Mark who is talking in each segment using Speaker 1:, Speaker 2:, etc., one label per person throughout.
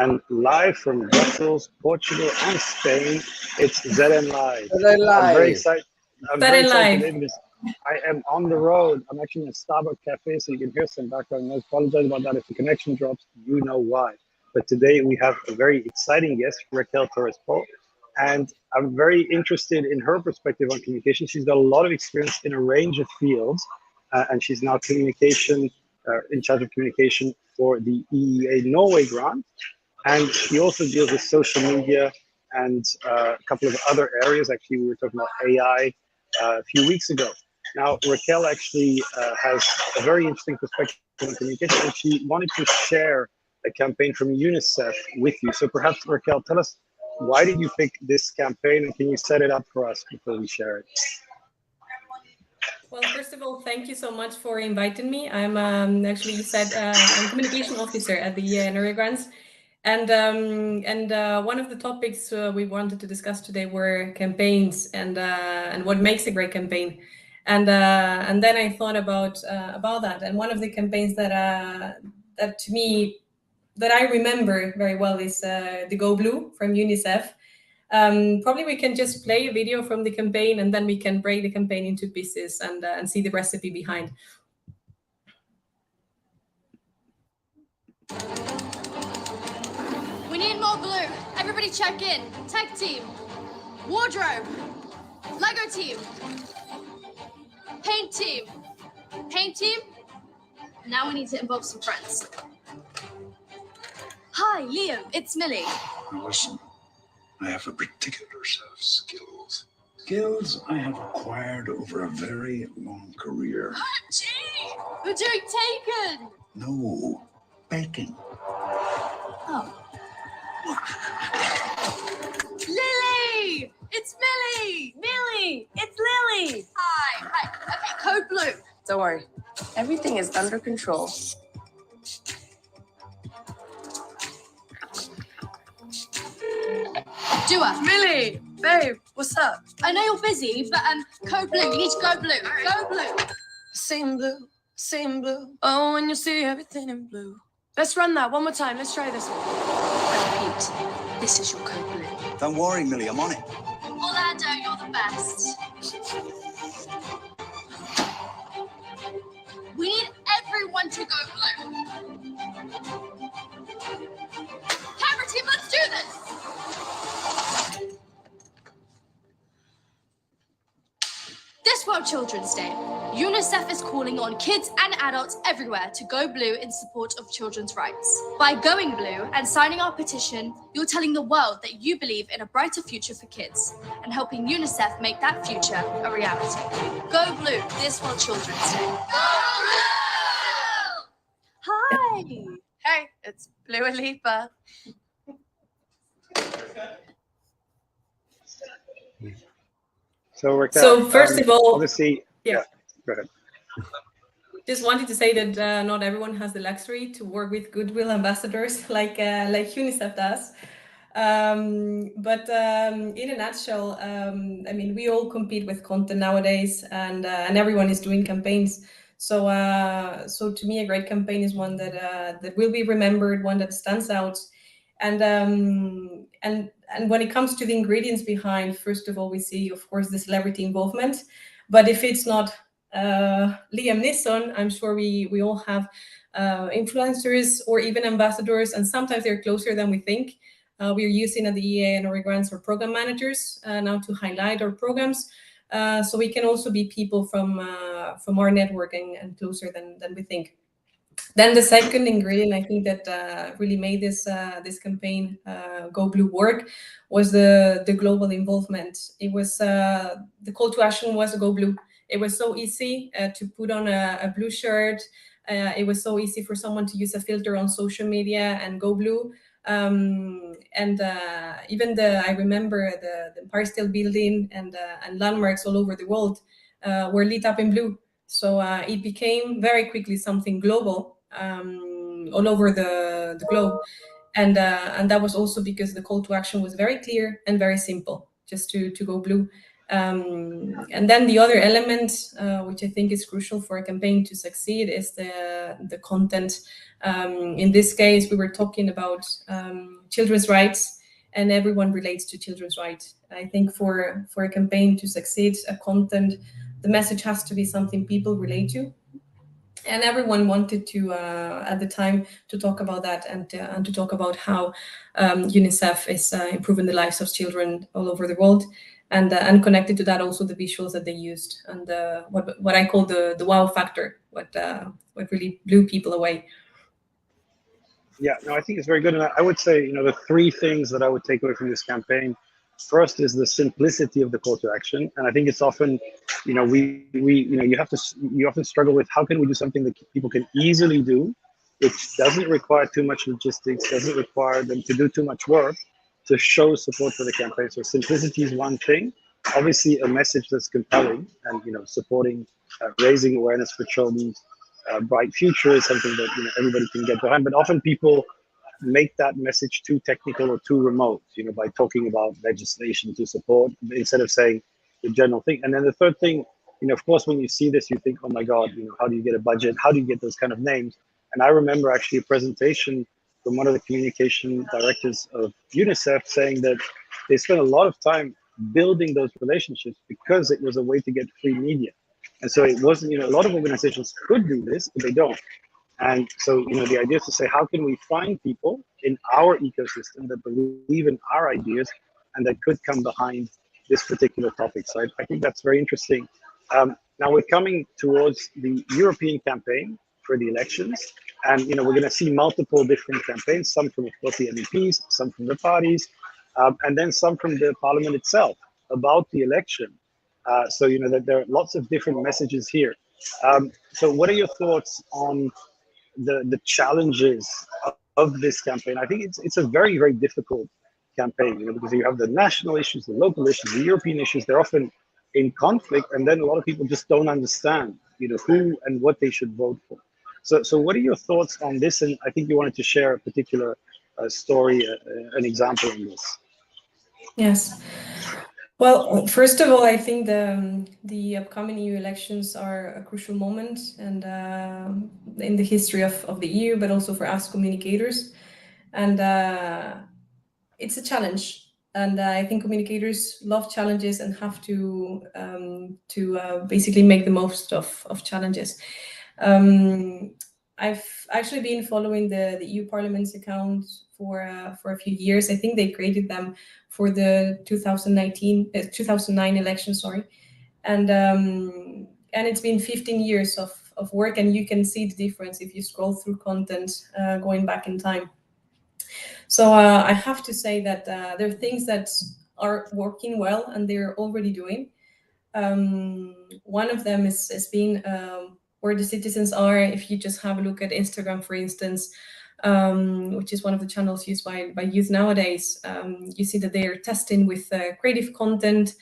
Speaker 1: and live from Brussels, Portugal, and Spain, it's ZN Live.
Speaker 2: ZN Live.
Speaker 1: I'm very excited. I'm very excited
Speaker 3: Live.
Speaker 1: today because I am on the road. I'm actually in a Starbucks cafe, so you can hear some background noise. Apologize about that if the connection drops. You know why. But today we have a very exciting guest, Raquel Torres Prol, and I'm very interested in her perspective on communication. She's got a lot of experience in a range of fields, and she's now in charge of communication for the EEA Norway grant. And she also deals with social media and a couple of other areas. Actually, we were talking about AI a few weeks ago. Now, Raquel actually has a very interesting perspective on communication, and she wanted to share a campaign from UNICEF with you. So perhaps, Raquel, tell us, why did you pick this campaign, and can you set it up for us before we share it?
Speaker 3: Well, first of all, thank you so much for inviting me. I'm actually, you said, I'm communication officer at the Norway grants. And one of the topics we wanted to discuss today were campaigns and what makes a great campaign. And then I thought about that. And one of the campaigns that to me, that I remember very well is the Go Blue from UNICEF. Probably we can just play a video from the campaign, and then we can break the campaign into pieces and see the recipe behind.
Speaker 4: We need more blue. Everybody check in. Tech team, wardrobe, Lego team, paint team, paint team. Now we need to involve some friends. Hi, Liam, it's Millie.
Speaker 5: Now listen, I have a particular set of skills. Skills I have acquired over a very long career.
Speaker 4: Gee, we're doing Taken.
Speaker 5: No, bacon.
Speaker 4: Oh. Lily! It's Millie!
Speaker 6: Millie! It's Lily!
Speaker 4: Hi. Okay, code blue.
Speaker 6: Don't worry. Everything is under control.
Speaker 4: Dua.
Speaker 6: Millie! Babe, what's up?
Speaker 4: I know you're busy, but code blue. You need to go blue. Go blue.
Speaker 6: Same blue. Oh, and you'll see everything in blue. Let's run that one more time. Let's try this one.
Speaker 4: I repeat, this is your code blue.
Speaker 5: Don't worry, Millie, I'm on it.
Speaker 4: Orlando, you're the best. We need everyone to go blue. Camera team, let's do this. This World Children's Day, UNICEF is calling on kids and adults everywhere to go blue in support of children's rights. By going blue and signing our petition, you're telling the world that you believe in a brighter future for kids and helping UNICEF make that future a reality. Go blue this World Children's Day. Go blue!
Speaker 6: Hi! Hey, it's Blue Alipa.
Speaker 1: So, Raquel,
Speaker 3: So first of all,
Speaker 1: obviously, yeah, go ahead.
Speaker 3: Just wanted to say that not everyone has the luxury to work with goodwill ambassadors like UNICEF does. But in a nutshell, I mean, we all compete with content nowadays, and everyone is doing campaigns. So to me, a great campaign is one that will be remembered, one that stands out. And when it comes to the ingredients behind, first of all, we see, of course, the celebrity involvement. But if it's not Liam Neeson, I'm sure we all have influencers or even ambassadors, and sometimes they're closer than we think. We are using at the EA and our grants or program managers now to highlight our programs. So we can also be people from our network and closer than we think. Then the second ingredient, I think that really made this campaign Go Blue work was the global involvement. It was the call to action was Go Blue. It was so easy to put on a blue shirt. It was so easy for someone to use a filter on social media and go blue. Even I remember the Empire State Building and landmarks all over the world were lit up in blue. So it became very quickly something global all over the globe. And that was also because the call to action was very clear and very simple, just to go blue. And then the other element, which I think is crucial for a campaign to succeed, is the content. In this case, we were talking about children's rights, and everyone relates to children's rights. I think for a campaign to succeed, the message has to be something people relate to. And everyone wanted to, at the time, to talk about that and to talk about how UNICEF is improving the lives of children all over the world. And connected to that also the visuals that they used and what I call the wow factor, what really blew people away.
Speaker 1: Yeah, no, I think it's very good. And I would say, the three things that I would take away from this campaign. First is the simplicity of the call to action. And I think it's often, you often struggle with how can we do something that people can easily do, which doesn't require too much logistics, doesn't require them to do too much work to show support for the campaign. So simplicity is one thing. Obviously, a message that's compelling and, supporting, raising awareness for children's bright future is something that, everybody can get behind. But often people make that message too technical or too remote, by talking about legislation to support instead of saying the general thing. And then the third thing, of course, when you see this, you think, oh my God, how do you get a budget? How do you get those kind of names? And I remember actually a presentation from one of the communication directors of UNICEF saying that they spent a lot of time building those relationships because it was a way to get free media. And so it wasn't, a lot of organizations could do this, but they don't. And so, the idea is to say, how can we find people in our ecosystem that believe in our ideas and that could come behind this particular topic? So I think that's very interesting. Now we're coming towards the European campaign for the elections. And, we're going to see multiple different campaigns, some from, of course, the MEPs, some from the parties, and then some from the parliament itself about the election. So, that there are lots of different messages here. So what are your thoughts on the challenges of this campaign? I think it's a very, very difficult campaign, because you have the national issues, the local issues, the European issues. They're often in conflict, and then a lot of people just don't understand, who and what they should vote for. So what are your thoughts on this? And I think you wanted to share a particular story, an example on this.
Speaker 3: Yes. Well, first of all, I think the upcoming EU elections are a crucial moment and in the history of the EU, but also for us communicators. And it's a challenge. And I think communicators love challenges and have to basically make the most of challenges. I've actually been following the EU Parliament's account for a few years. I think they created them for the 2009 election, and it's been 15 years of work, and you can see the difference if you scroll through content going back in time. So I have to say that there are things that are working well and they're already doing. One of them is being where the citizens are. If you just have a look at Instagram, for instance, which is one of the channels used by youth nowadays, you see that they are testing with creative content,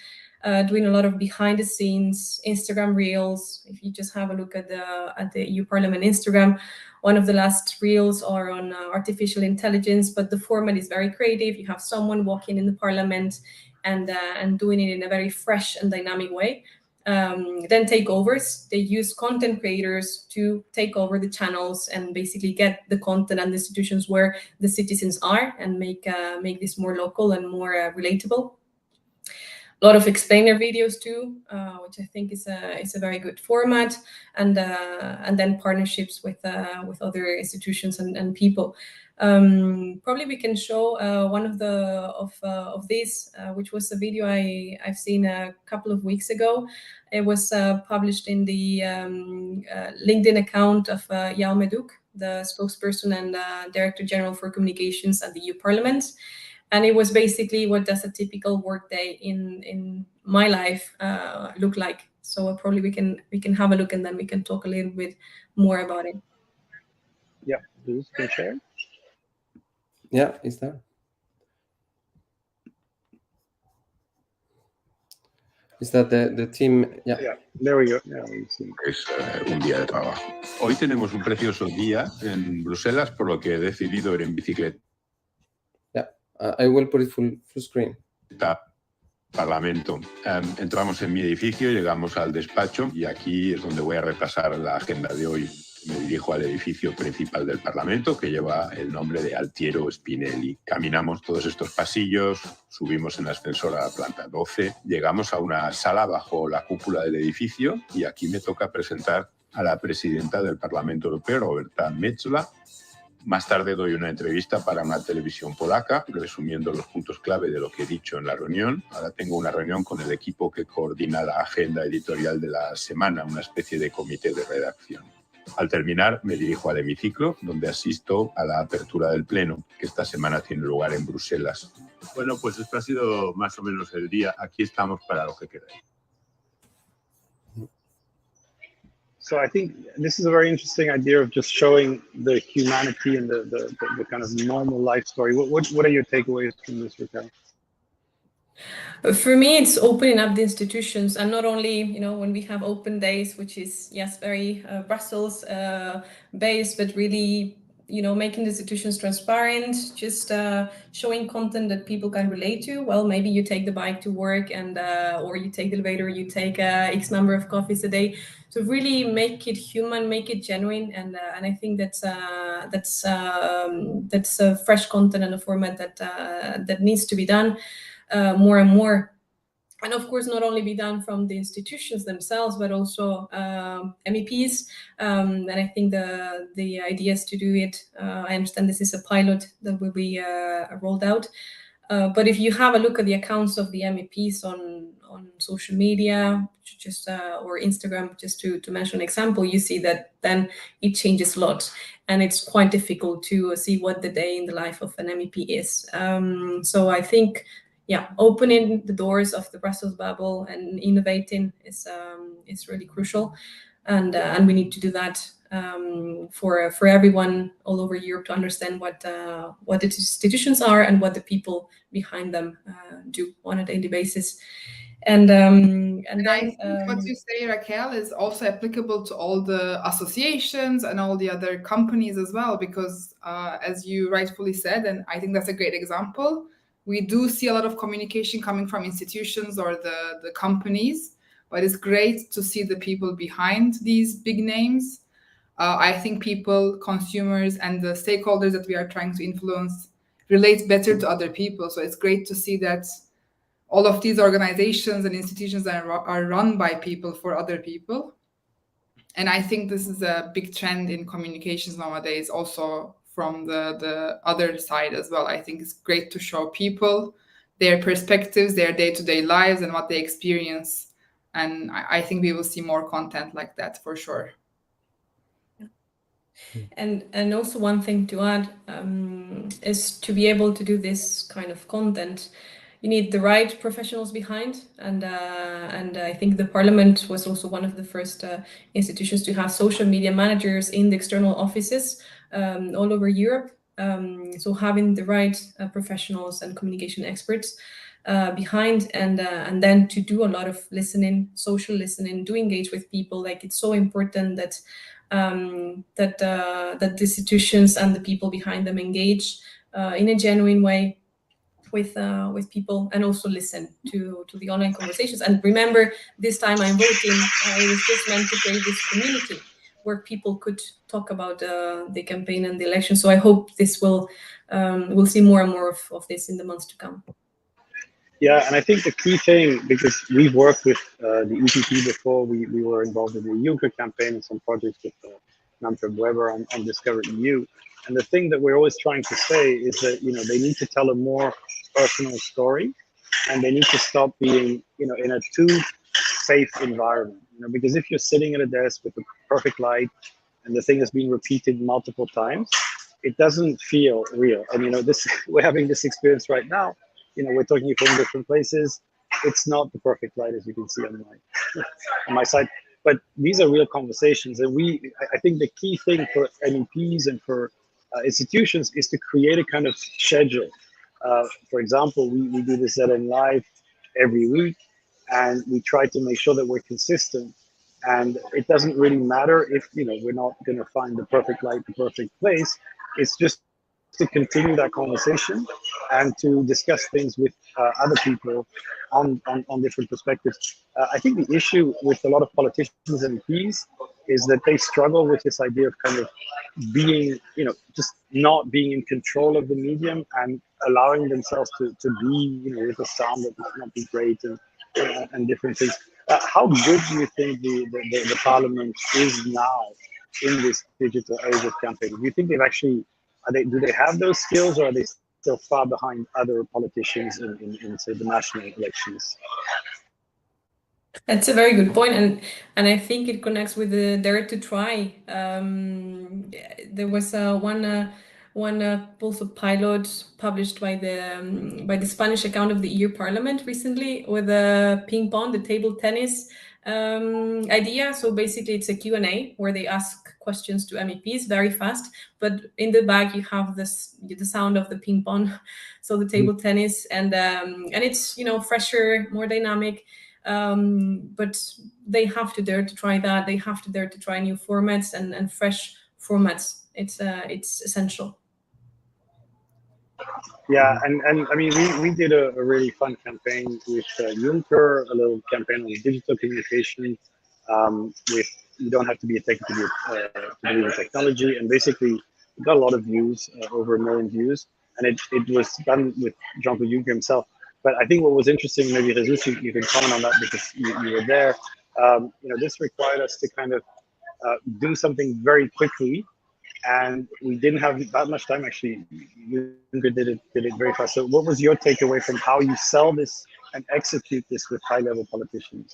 Speaker 3: doing a lot of behind the scenes Instagram reels. If you just have a look at the EU Parliament Instagram, one of the last reels are on artificial intelligence, but the format is very creative. You have someone walking in the Parliament and doing it in a very fresh and dynamic way. Then takeovers, they use content creators to take over the channels and basically get the content and the institutions where the citizens are and make this more local and more relatable. A lot of explainer videos too, which I think is a very good format, and then partnerships with other institutions and people. Probably we can show one of these, which was a video I've seen a couple of weeks ago. It was published in the LinkedIn account of Jaume Duc, the spokesperson and Director General for Communications at the EU Parliament. And it was basically what does a typical workday in my life look like. So probably we can have a look and then we can talk a little bit more about it.
Speaker 1: Yeah, please can share.
Speaker 2: Yeah, is there? Is that the team? Yeah.
Speaker 1: Yeah, there we go. Yeah,
Speaker 5: Es un día de trabajo.
Speaker 7: Hoy tenemos un precioso día en Bruselas, por lo que he decidido ir en bicicleta.
Speaker 2: Yeah, I will put it full screen.
Speaker 7: Parlamento. Entramos en mi edificio, llegamos al despacho y aquí es donde voy a repasar la agenda de hoy. Me dirijo al edificio principal del Parlamento, que lleva el nombre de Altiero Spinelli. Caminamos todos estos pasillos, subimos en ascensor a la planta 12, llegamos a una sala bajo la cúpula del edificio y aquí me toca presentar a la presidenta del Parlamento Europeo, Roberta Metsola. Más tarde doy una entrevista para una televisión polaca, resumiendo los puntos clave de lo que he dicho en la reunión. Ahora tengo una reunión con el equipo que coordina la agenda editorial de la semana, una especie de comité de redacción. Al terminar, me dirijo al hemiciclo, donde asisto a la apertura del Pleno, que esta semana tiene lugar en Bruselas. Bueno, pues esto ha sido más o menos el día. Aquí estamos para lo que queráis.
Speaker 1: So I think this is a very interesting idea of just showing the humanity and the kind of normal life story. What are your takeaways from this, Raquel?
Speaker 3: For me, it's opening up the institutions, and not only, when we have open days, which is, yes, very Brussels based, but really, making the institutions transparent, just showing content that people can relate to. Well, maybe you take the bike to work and or you take the elevator, you take X number of coffees a day. So really make it human, make it genuine, and I think that's a fresh content and a format that needs to be done more and more. And of course, not only be done from the institutions themselves, but also MEPs. And I think the idea is to do it. I understand this is a pilot that will be rolled out. But if you have a look at the accounts of the MEPs on social media, just or Instagram, just to mention an example, you see that then it changes a lot, and it's quite difficult to see what the day in the life of an MEP is. So I think, opening the doors of the Brussels bubble and innovating is really crucial, and we need to do that for everyone all over Europe to understand what the institutions are and what the people behind them do on a daily basis. And then
Speaker 8: I think what you say, Raquel, is also applicable to all the associations and all the other companies as well, because as you rightfully said, and I think that's a great example, we do see a lot of communication coming from institutions or the companies, but it's great to see the people behind these big names. I think people, consumers, and the stakeholders that we are trying to influence relate better to other people. So it's great to see that all of these organizations and institutions are run by people for other people. And I think this is a big trend in communications nowadays, also from the other side as well. I think it's great to show people their perspectives, their day-to-day lives, and what they experience. And I think we will see more content like that for sure.
Speaker 3: And also one thing to add is to be able to do this kind of content, you need the right professionals behind, and I think the Parliament was also one of the first institutions to have social media managers in the external offices all over Europe. So having the right professionals and communication experts behind, and then to do a lot of listening, social listening, to engage with people. Like, it's so important that the institutions and the people behind them engage in a genuine way with people, and also listen to the online conversations. And remember, this time I'm voting, it was just meant to create this community where people could talk about the campaign and the election. So I hope this we'll see more and more of this in the months to come.
Speaker 1: Yeah, and I think the key thing, because we've worked with the EPP before, we were involved in the Juncker campaign and some projects with Manfred Weber on Discover EU. And the thing that we're always trying to say is that, they need to tell a more personal story, and they need to stop being, in a too safe environment, because if you're sitting at a desk with the perfect light and the thing is being repeated multiple times, it doesn't feel real. And, we're having this experience right now. We're talking from different places. It's not the perfect light, as you can see on my side, but these are real conversations. And I think the key thing for MEPs and for institutions is to create a kind of schedule. For example, we do this ZN Live every week, and we try to make sure that we're consistent. And it doesn't really matter if, we're not going to find the perfect light, the perfect place. It's just to continue that conversation and to discuss things with other people on different perspectives. I think the issue with a lot of politicians and MPs is that they struggle with this idea of kind of being, just not being in control of the medium and allowing themselves to be, with a sound that might not be great and different things. How good do you think the parliament is now in this digital age of campaigning? Do you think they've actually, do they have those skills, or are they still far behind other politicians in say, the national elections?
Speaker 3: That's a very good point, and I think it connects with the Dare to Try. There was one also pilot published by the Spanish account of the EU Parliament recently with a ping pong, the table tennis idea. So basically, it's a Q&A where they ask questions to MEPs very fast, but in the back you have the sound of the ping pong, so the table tennis, and it's fresher, more dynamic. But they have to dare to try that. They have to dare to try new formats and fresh formats. It's essential.
Speaker 1: Yeah, and I mean, we did a really fun campaign with Juncker, a little campaign on digital communication. With you don't have to be a tech to believe in technology, and basically it got a lot of views, over 1 million views, and it was done with Jean-Claude Juncker himself. But I think what was interesting, maybe Jesus, you can comment on that because you were there. This required us to kind of do something very quickly, and we didn't have that much time. Actually, Juncker did it very fast. So, what was your takeaway from how you sell this and execute this with high-level politicians?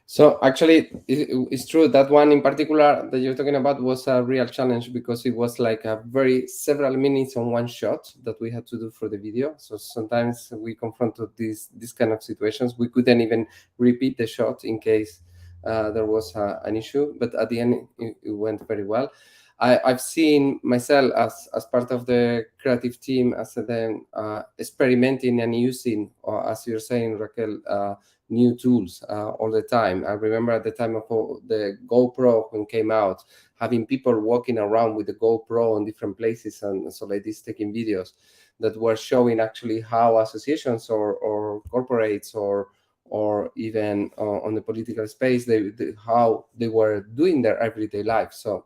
Speaker 2: So actually, it's true that one in particular that you're talking about was a real challenge, because it was like a several minutes on one shot that we had to do for the video. So sometimes we confronted these kind of situations. We couldn't even repeat the shot in case there was an issue, but at the end it went very well. I've seen myself as part of the creative team as then experimenting and using, as you're saying, Raquel, new tools all the time. I remember at the time of the GoPro when it came out, having people walking around with the GoPro in different places, and so like this, taking videos that were showing actually how associations or corporates or even on the political space, how they were doing their everyday life. So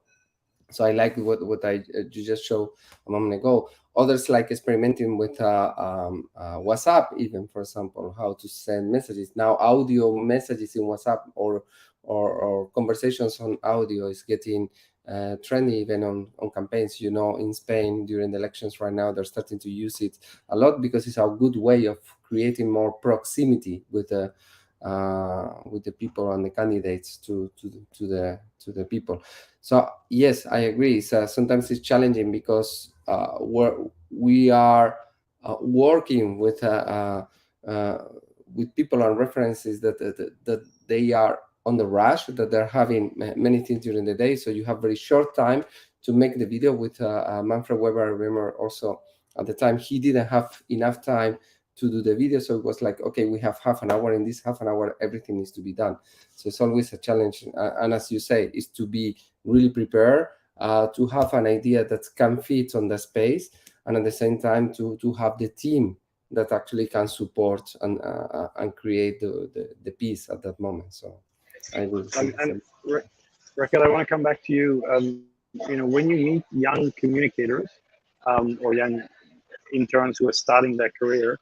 Speaker 2: I like what you just showed a moment ago. Others like experimenting with WhatsApp, even, for example, how to send messages. Now audio messages in WhatsApp or conversations on audio is getting trendy even on campaigns. In Spain during the elections right now, they're starting to use it a lot because it's a good way of creating more proximity with the people and the candidates to the people. So yes, I agree. Sometimes it's challenging because we are working with people and references that they are on the rush, that they're having many things during the day. So you have very short time to make the video. With Manfred Weber, I remember also at the time he didn't have enough time to do the video, so it was like, okay, we have half an hour. In this half an hour, everything needs to be done. So it's always a challenge, and as you say, is to be really prepared, to have an idea that can fit on the space, and at the same time to have the team that actually can support and create the piece at that moment. So I will.
Speaker 1: And Raquel, I want to come back to you. When you meet young communicators or young interns who are starting their career,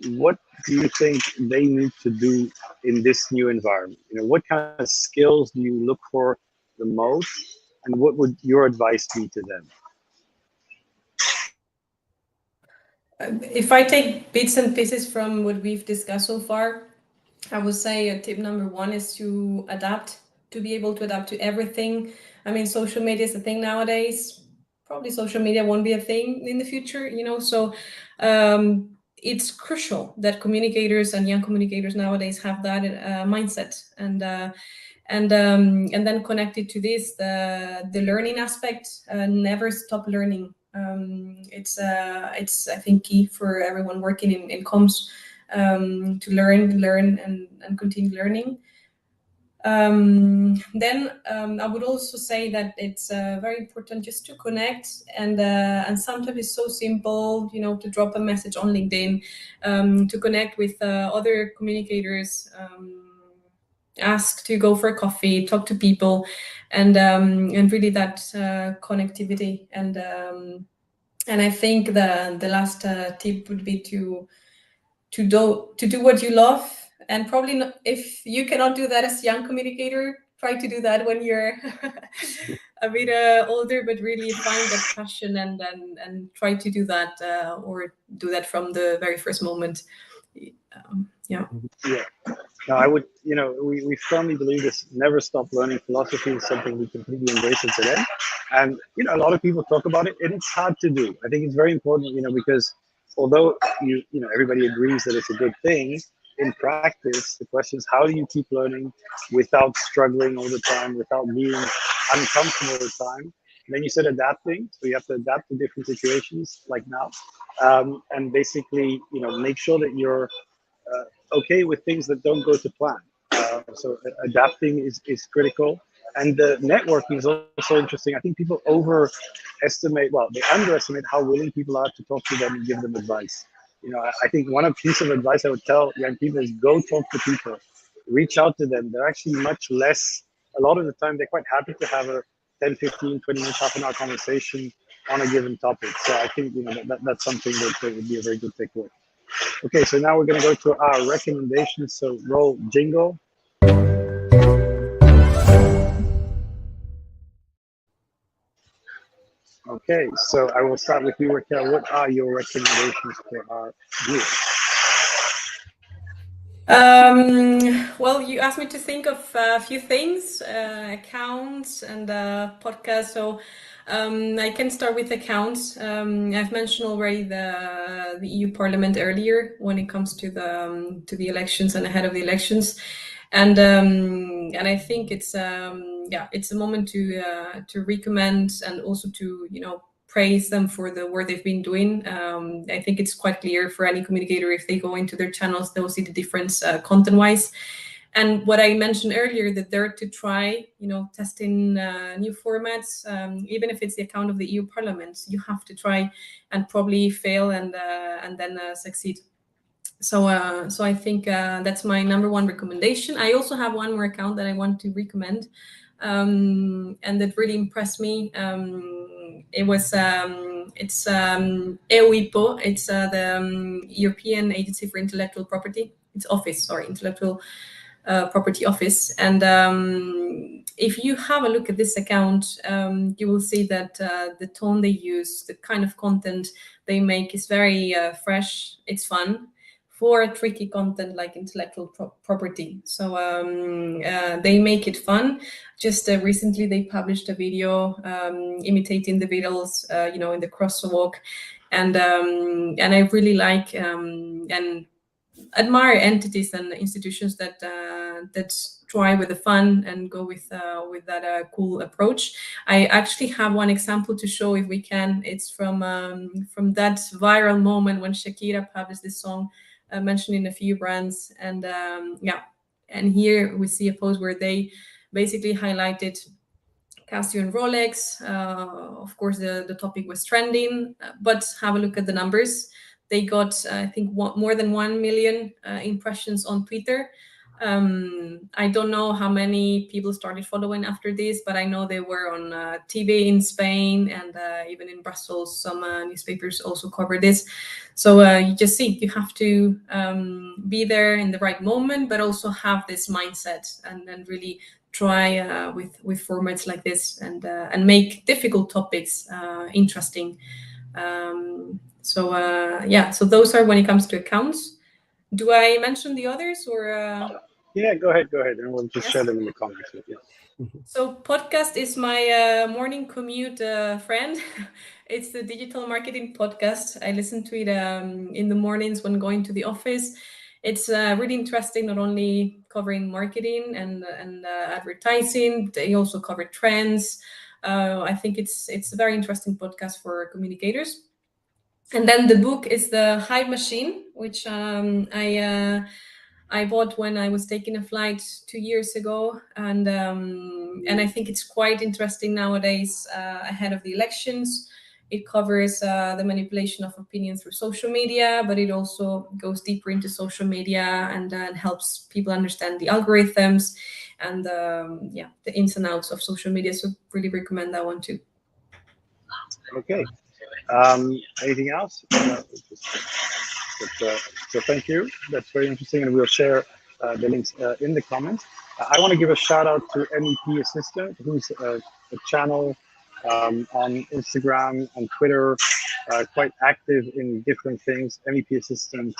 Speaker 1: what do you think they need to do in this new environment? What kind of skills do you look for the most, and what would your advice be to them?
Speaker 3: If I take bits and pieces from what we've discussed so far, I would say tip number one is to adapt, to be able to adapt to everything. I mean, social media is a thing nowadays. Probably social media won't be a thing in the future, so it's crucial that communicators and young communicators nowadays have that mindset, and then connected to this, the learning aspect. Never stop learning. It's I think key for everyone working in comms, to learn and continue learning. Then I would also say that it's very important just to connect, and sometimes it's so simple, to drop a message on LinkedIn, to connect with other communicators, ask to go for a coffee, talk to people, and really that connectivity. And I think the last tip would be to do what you love. And probably not, if you cannot do that as a young communicator, try to do that when you're a bit older, but really find that passion and try to do that, or do that from the very first moment. Yeah.
Speaker 1: No, I would, we firmly believe this never stop learning philosophy is something we completely embrace it today. And, a lot of people talk about it and it's hard to do. I think it's very important, because although everybody agrees that it's a good thing, in practice, the question is how do you keep learning without struggling all the time, without being uncomfortable all the time? And then you said adapting, so you have to adapt to different situations like now, and basically, make sure that you're okay with things that don't go to plan. So adapting is critical. And the networking is also interesting. I think people they underestimate how willing people are to talk to them and give them advice. I think one piece of advice I would tell young people is go talk to people, reach out to them. They're actually much less, a lot of the time, they're quite happy to have a 10, 15, 20 minutes, half an hour conversation on a given topic. So I think, that's something that would be a very good takeaway. Okay, so now we're going to go to our recommendations. So roll jingle. Okay, so I will start with you, Raquel. What are your recommendations for our viewers?
Speaker 3: Well, you asked me to think of a few things, accounts and podcasts. So I can start with accounts. I've mentioned already the EU Parliament earlier when it comes to the elections and ahead of the elections, and I think it's a moment to recommend and also to praise them for the work they've been doing. I think it's quite clear for any communicator, if they go into their channels, they'll see the difference content-wise. And what I mentioned earlier, that they're to try, testing new formats, even if it's the account of the EU Parliament, you have to try and probably fail and then succeed. So I think that's my number one recommendation. I also have one more account that I want to recommend, and that really impressed me. It's EUIPO. It's the European Agency for Intellectual Property. It's Intellectual Property Office. And if you have a look at this account, you will see that the tone they use, the kind of content they make is very fresh. It's fun for tricky content like intellectual property. So they make it fun. Just recently, they published a video imitating the Beatles, in the crosswalk, and I really like and admire entities and institutions that try with the fun and go with that cool approach. I actually have one example to show if we can. It's from that viral moment when Shakira published this song, mentioning a few brands, and and here we see a post where they basically highlighted Casio and Rolex. Of course, the topic was trending, but have a look at the numbers. They got, I think, more than 1 million impressions on Twitter. I don't know how many people started following after this, but I know they were on TV in Spain, and even in Brussels, some newspapers also covered this. So you just see, you have to be there in the right moment, but also have this mindset and really try with formats like this and make difficult topics interesting. So those are when it comes to accounts. Do I mention the others or?
Speaker 1: Yeah, go ahead, and we'll just share them in the comments with you.
Speaker 3: So podcast is my morning commute friend. It's the digital marketing podcast. I listen to it in the mornings when going to the office. It's really interesting, not only covering marketing and advertising, they also cover trends. I think it's a very interesting podcast for communicators. And then the book is The Hive Machine, which I bought when I was taking a flight 2 years ago, and I think it's quite interesting nowadays ahead of the elections. It covers the manipulation of opinion through social media, but it also goes deeper into social media and helps people understand the algorithms and the ins and outs of social media. So really recommend that one too.
Speaker 1: Okay. Anything else? So thank you. That's very interesting, and we'll share the links in the comments. I want to give a shout out to MEP Assistant, who's a channel on Instagram and Twitter, quite active in different things. MEP Assistant,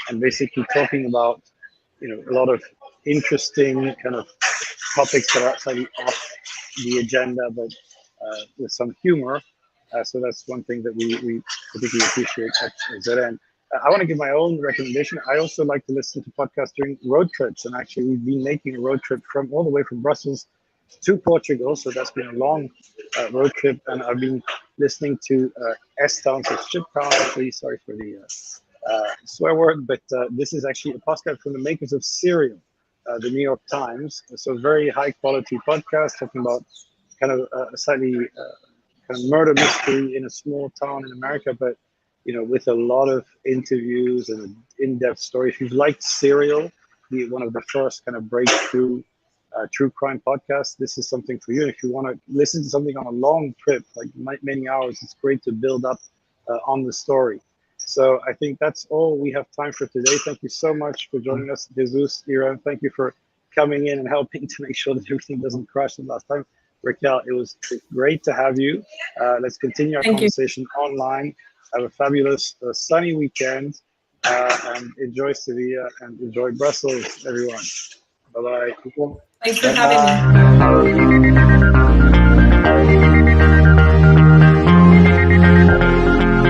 Speaker 1: and basically talking about a lot of interesting kind of topics that are slightly off the agenda, but with some humor. So that's one thing that we particularly appreciate at ZN. I want to give my own recommendation. I also like to listen to podcasts during road trips, and actually we've been making a road trip all the way from Brussels to Portugal. So that's been a long road trip, and I've been listening to S-Town, so Ship Town. Actually, sorry for the swear word, but this is actually a podcast from the makers of Serial, the New York Times. So very high quality podcast talking about kind of a slightly kind of murder mystery in a small town in America, but with a lot of interviews and an in-depth story. If you've liked Serial, one of the first kind of breakthrough true crime podcasts, this is something for you. And if you want to listen to something on a long trip, like many hours, it's great to build up on the story. So I think that's all we have time for today. Thank you so much for joining us, Jesus, Ira. Thank you for coming in and helping to make sure that everything doesn't crash the last time. Raquel, it was great to have you. Let's continue our conversation online. Have a fabulous sunny weekend, and enjoy Sevilla and enjoy Brussels, everyone. Bye-bye.
Speaker 3: Thanks for having me.